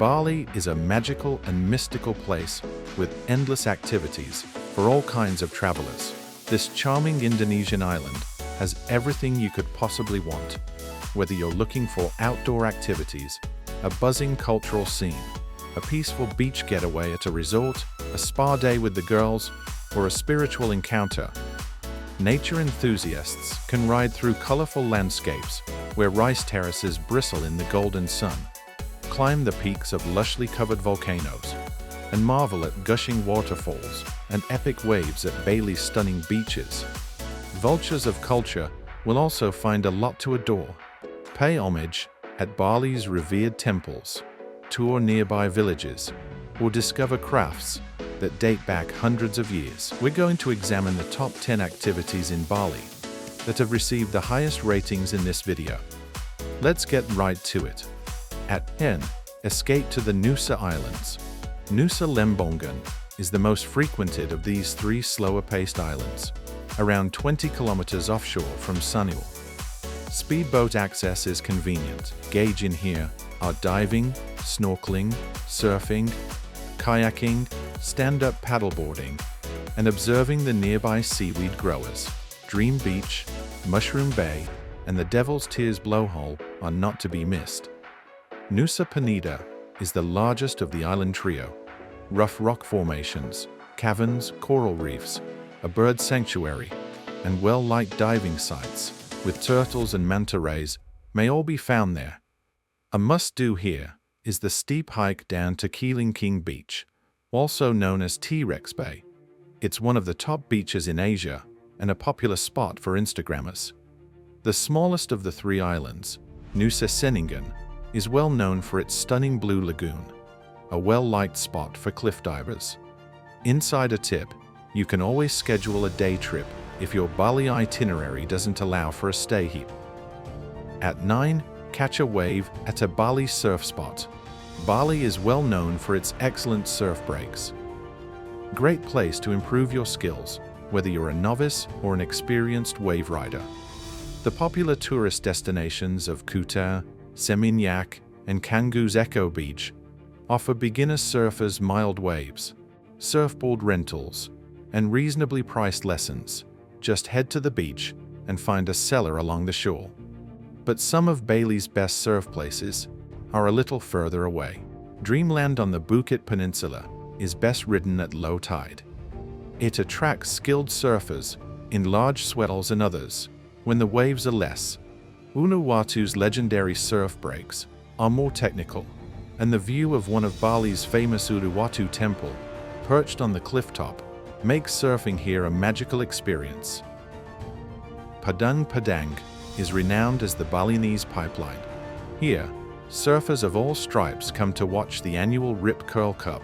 Bali is a magical and mystical place with endless activities for all kinds of travelers. This charming Indonesian island has everything you could possibly want, whether you're looking for outdoor activities, a buzzing cultural scene, a peaceful beach getaway at a resort, a spa day with the girls, or a spiritual encounter. Nature enthusiasts can ride through colorful landscapes where rice terraces bristle in the golden sun, climb the peaks of lushly covered volcanoes, and marvel at gushing waterfalls and epic waves at Bali's stunning beaches. Vultures of culture will also find a lot to adore. Pay homage at Bali's revered temples, tour nearby villages, or discover crafts that date back hundreds of years. We're going to examine the top 10 activities in Bali that have received the highest ratings in this video. Let's get right to it. At 10, escape to the Nusa Islands. Nusa Lembongan is the most frequented of these three slower-paced islands, around 20 kilometers offshore from Sanur. Speedboat access is convenient. Engage in here are diving, snorkeling, surfing, kayaking, stand-up paddleboarding, and observing the nearby seaweed growers. Dream Beach, Mushroom Bay, and the Devil's Tears blowhole are not to be missed. Nusa Penida is the largest of the island trio. Rough rock formations, caverns, coral reefs, a bird sanctuary, and well-liked diving sites with turtles and manta rays may all be found there. A must-do here is the steep hike down to Keeling King Beach, also known as T-Rex Bay. It's one of the top beaches in Asia and a popular spot for Instagrammers. The smallest of the three islands, Nusa Ceningan, is well known for its stunning blue lagoon, a well-liked spot for cliff divers. Insider tip, you can always schedule a day trip if your Bali itinerary doesn't allow for a stay here. At 9, catch a wave at a Bali surf spot. Bali is well known for its excellent surf breaks. Great place to improve your skills, whether you're a novice or an experienced wave rider. The popular tourist destinations of Kuta, Seminyak, and Canggu's Echo Beach offer beginner surfers mild waves, surfboard rentals, and reasonably priced lessons. Just head to the beach and find a cellar along the shore. But some of Bali's best surf places are a little further away. Dreamland on the Bukit Peninsula is best ridden at low tide. It attracts skilled surfers in large swells and others when the waves are less. Uluwatu's legendary surf breaks are more technical, and the view of one of Bali's famous Uluwatu temple, perched on the cliff top, makes surfing here a magical experience. Padang Padang is renowned as the Balinese pipeline. Here, surfers of all stripes come to watch the annual Rip Curl Cup,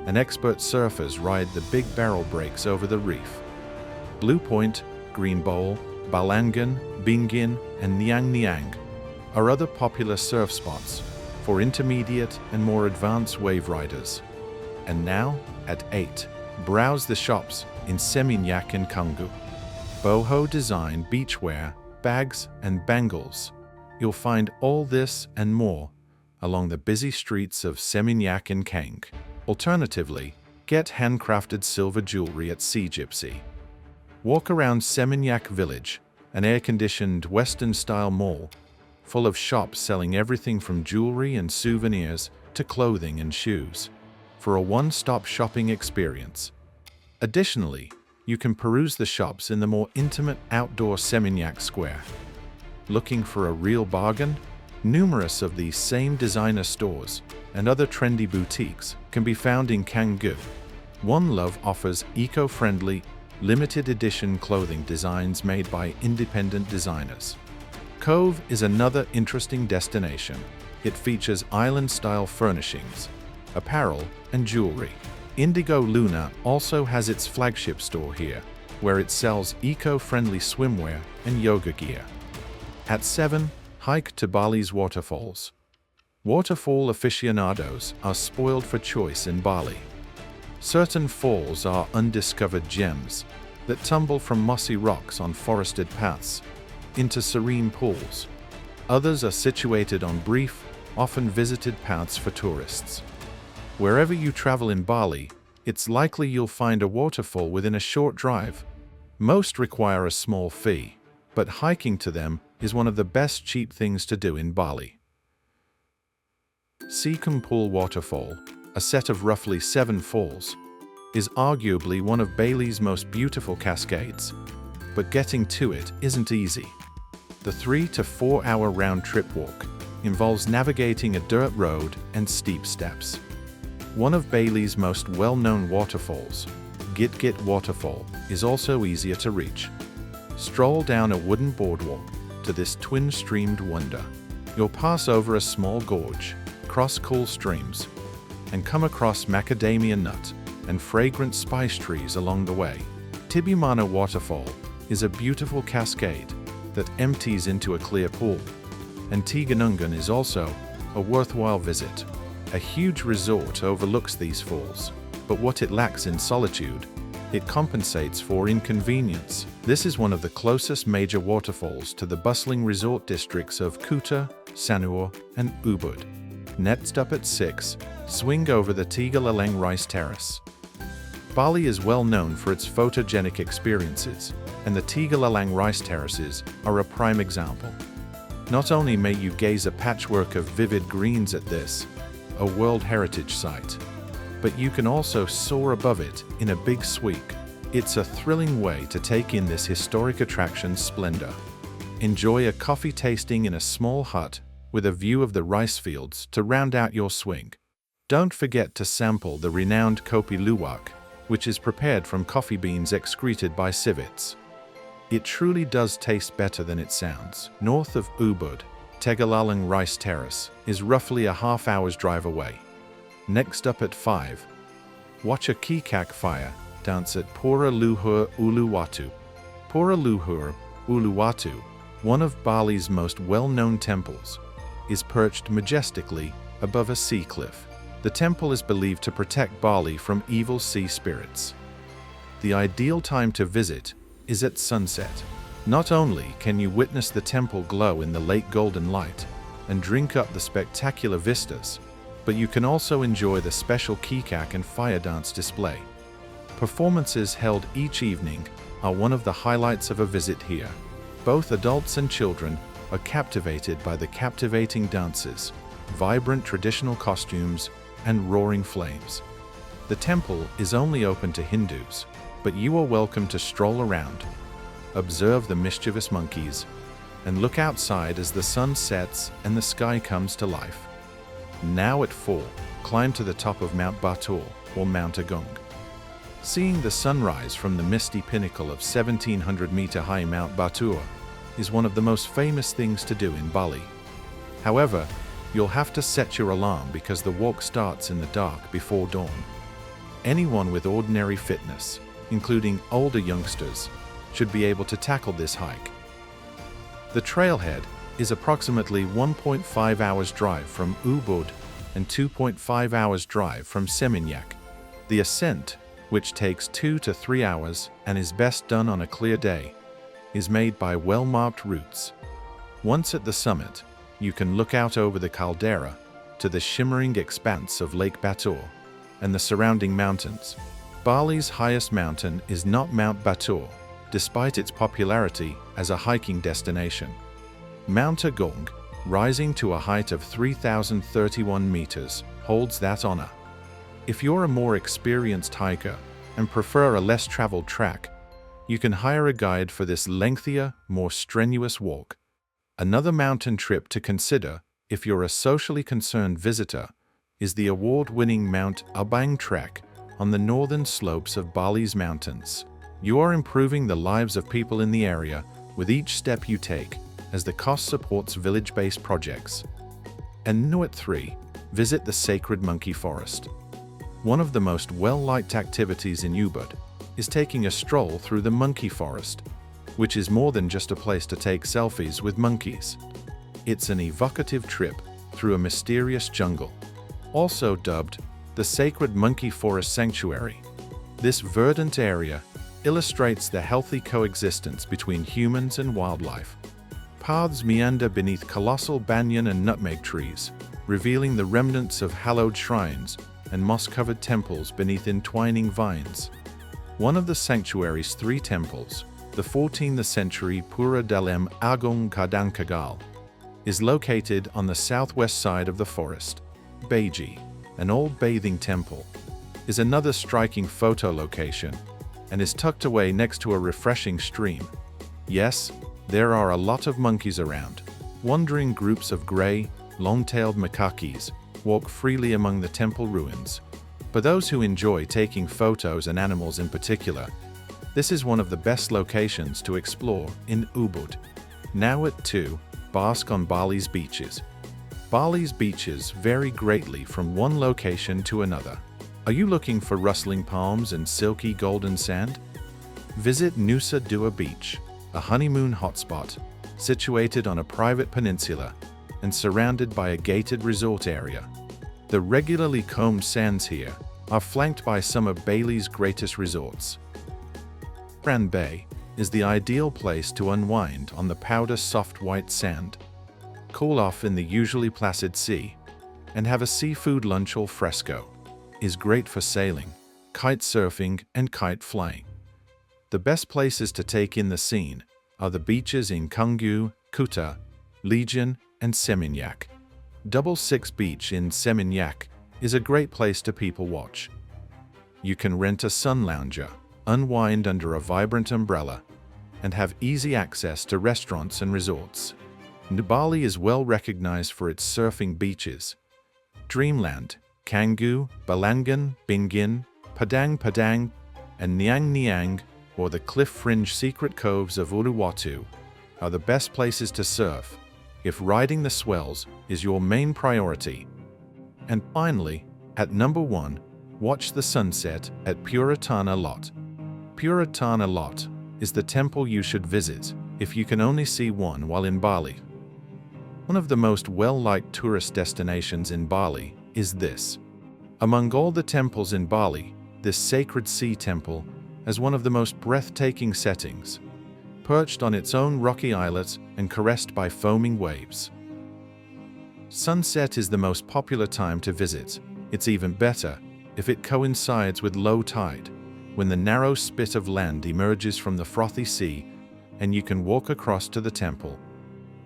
and expert surfers ride the big barrel breaks over the reef. Blue Point, Green Bowl, Balangan, Bingin, and Niang Niang are other popular surf spots for intermediate and more advanced wave riders. And now, at 8, browse the shops in Seminyak and Canggu. Boho design beachwear, bags, and bangles. You'll find all this and more along the busy streets of Seminyak and Kang. Alternatively, get handcrafted silver jewelry at Sea Gypsy. Walk around Seminyak Village, an air-conditioned Western-style mall full of shops selling everything from jewelry and souvenirs to clothing and shoes, for a one-stop shopping experience. Additionally, you can peruse the shops in the more intimate outdoor Seminyak Square. Looking for a real bargain? Numerous of these same designer stores and other trendy boutiques can be found in Canggu. One Love offers eco-friendly, limited edition clothing designs made by independent designers. Cove is another interesting destination. It features island-style furnishings, apparel, and jewelry. Indigo Luna also has its flagship store here, where it sells eco-friendly swimwear and yoga gear. At 7, hike to Bali's waterfalls. Waterfall aficionados are spoiled for choice in Bali. Certain falls are undiscovered gems that tumble from mossy rocks on forested paths into serene pools. Others are situated on brief, often visited paths for tourists. Wherever you travel in Bali, it's likely you'll find a waterfall within a short drive. Most require a small fee, but hiking to them is one of the best cheap things to do in Bali. Sikumpul Waterfall, a set of roughly 7 falls, is arguably one of Bali's most beautiful cascades, but getting to it isn't easy. The 3 to 4 hour round-trip walk involves navigating a dirt road and steep steps. One of Bali's most well-known waterfalls, Git Waterfall, is also easier to reach. Stroll down a wooden boardwalk to this twin-streamed wonder. You'll pass over a small gorge, cross cool streams, and come across macadamia nut and fragrant spice trees along the way. Tibumana Waterfall is a beautiful cascade that empties into a clear pool, and Tiganungan is also a worthwhile visit. A huge resort overlooks these falls, but what it lacks in solitude, it compensates for inconvenience. This is one of the closest major waterfalls to the bustling resort districts of Kuta, Sanur, and Ubud. Next up at 6, swing over the Tiga-Laleng Rice Terrace. Bali is well known for its photogenic experiences, and the Tiga-Laleng Rice Terraces are a prime example. Not only may you gaze a patchwork of vivid greens at this, a World Heritage Site, but you can also soar above it in a big sweep. It's a thrilling way to take in this historic attraction's splendor. Enjoy a coffee tasting in a small hut with a view of the rice fields to round out your swing. Don't forget to sample the renowned kopi luwak, which is prepared from coffee beans excreted by civets. It truly does taste better than it sounds. North of Ubud, Tiga-Laleng Rice Terrace is roughly a half-hour's drive away. Next up at 5, watch a kikak fire dance at Pura Luhur Uluwatu. Pura Luhur Uluwatu, one of Bali's most well-known temples, is perched majestically above a sea cliff. The temple is believed to protect Bali from evil sea spirits. The ideal time to visit is at sunset. Not only can you witness the temple glow in the late golden light and drink up the spectacular vistas, but you can also enjoy the special kikak and fire dance display. Performances held each evening are one of the highlights of a visit here. Both adults and children are captivated by the captivating dances, vibrant traditional costumes, and roaring flames. The temple is only open to Hindus, but you are welcome to stroll around, observe the mischievous monkeys, and look outside as the sun sets and the sky comes to life. Now at 4, climb to the top of Mount Batur or Mount Agung. Seeing the sunrise from the misty pinnacle of 1,700-meter-high Mount Batur is one of the most famous things to do in Bali. However, you'll have to set your alarm because the walk starts in the dark before dawn. Anyone with ordinary fitness, including older youngsters, should be able to tackle this hike. The trailhead is approximately 1.5 hours drive from Ubud and 2.5 hours drive from Seminyak. The ascent, which takes 2 to 3 hours and is best done on a clear day, is made by well-marked routes. Once at the summit, you can look out over the caldera to the shimmering expanse of Lake Batur and the surrounding mountains. Bali's highest mountain is not Mount Batur, despite its popularity as a hiking destination. Mount Agung, rising to a height of 3,031 meters, holds that honor. If you're a more experienced hiker and prefer a less traveled track, you can hire a guide for this lengthier, more strenuous walk. Another mountain trip to consider, if you're a socially concerned visitor, is the award-winning Mount Abang trek on the northern slopes of Bali's mountains. You are improving the lives of people in the area with each step you take, as the cost supports village-based projects. And now at 3, visit the sacred monkey forest. One of the most well-liked activities in Ubud is taking a stroll through the monkey forest, which is more than just a place to take selfies with monkeys. It's an evocative trip through a mysterious jungle, also dubbed the Sacred Monkey Forest Sanctuary. This verdant area illustrates the healthy coexistence between humans and wildlife. Paths meander beneath colossal banyan and nutmeg trees, revealing the remnants of hallowed shrines and moss-covered temples beneath entwining vines. One of the sanctuary's 3 temples, the 14th century Pura Dalem Agung Kadangkagal, is located on the southwest side of the forest. Beji, an old bathing temple, is another striking photo location and is tucked away next to a refreshing stream. Yes, there are a lot of monkeys around. Wandering groups of gray, long-tailed macacos walk freely among the temple ruins. For those who enjoy taking photos and animals in particular, this is one of the best locations to explore in Ubud. Now at 2, bask on Bali's beaches. Bali's beaches vary greatly from one location to another. Are you looking for rustling palms and silky golden sand? Visit Nusa Dua Beach, a honeymoon hotspot situated on a private peninsula and surrounded by a gated resort area. The regularly combed sands here are flanked by some of Bali's greatest resorts. Pran Bay is the ideal place to unwind on the powder-soft white sand, cool off in the usually placid sea, and have a seafood lunch al fresco. Is great for sailing, kite surfing, and kite flying. The best places to take in the scene are the beaches in Canggu, Kuta, Legion, and Seminyak. Double Six Beach in Seminyak is a great place to people watch. You can rent a sun lounger, unwind under a vibrant umbrella, and have easy access to restaurants and resorts. Bali is well recognized for its surfing beaches. Dreamland, Canggu, Balangan, Bingin, Padang Padang, and Niang Niang, or the cliff-fringed secret coves of Uluwatu, are the best places to surf if riding the swells is your main priority. And finally, at number 1, watch the sunset at Puratana Lot. Puratana Lot is the temple you should visit if you can only see one while in Bali. One of the most well-liked tourist destinations in Bali is this. Among all the temples in Bali, this sacred sea temple has one of the most breathtaking settings, perched on its own rocky islet and caressed by foaming waves. Sunset is the most popular time to visit. It's even better if it coincides with low tide, when the narrow spit of land emerges from the frothy sea and you can walk across to the temple.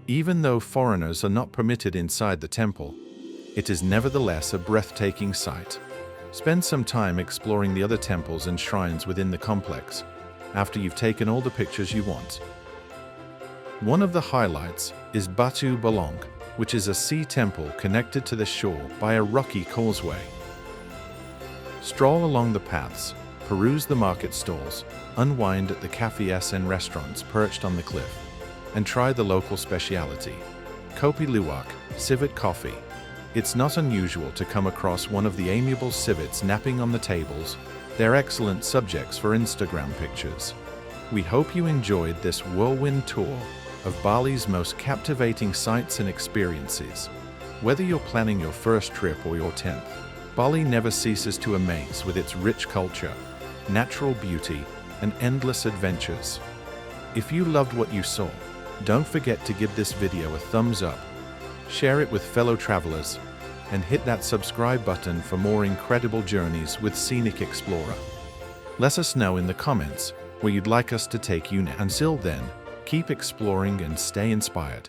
Even though foreigners are not permitted inside the temple, it is nevertheless a breathtaking sight. Spend some time exploring the other temples and shrines within the complex after you've taken all the pictures you want. One of the highlights is Batu Balong, which is a sea temple connected to the shore by a rocky causeway. Stroll along the paths, peruse the market stalls, unwind at the cafes and restaurants perched on the cliff, and try the local speciality, Kopi Luwak, civet coffee. It's not unusual to come across one of the amiable civets napping on the tables. They're excellent subjects for Instagram pictures. We hope you enjoyed this whirlwind tour of Bali's most captivating sights and experiences. Whether you're planning your first trip or your 10th, Bali never ceases to amaze with its rich culture, natural beauty, and endless adventures. If you loved what you saw, don't forget to give this video a thumbs up, share it with fellow travelers, and hit that subscribe button for more incredible journeys with Scenic Explorer. Let us know in the comments where you'd like us to take you now. Until then, keep exploring and stay inspired.